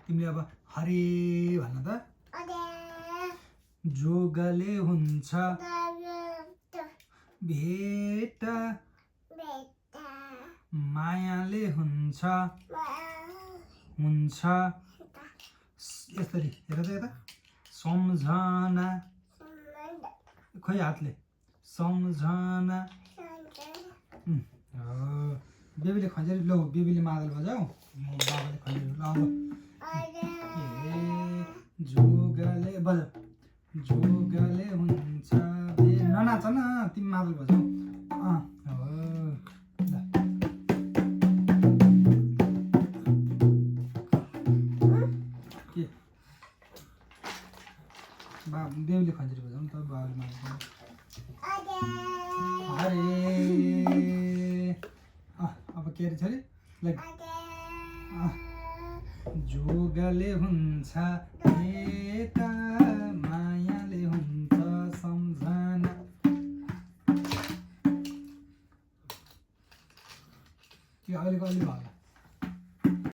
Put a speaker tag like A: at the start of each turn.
A: तिमीले अब हरे भन्न त जोगले हुन्छ भेट मायाले हुन्छ यसरी हेर त यता सम्झना खोइ हातले सम्झना बेबीले खन्जरी लो बेबीले मादल बजाऊ बाबाले खन्जरी ल जोगले बजाऊ जोगले हुन्छ ननाच न तिमी मादल बजाऊ के बेबीले खन्जरी बजाऊ नि त बाबाले मादल अरे अब के अरे छोरी जोगले हुन्छ भेट मायाले हुन्छ सम्झना के अहिलेको अलि भयो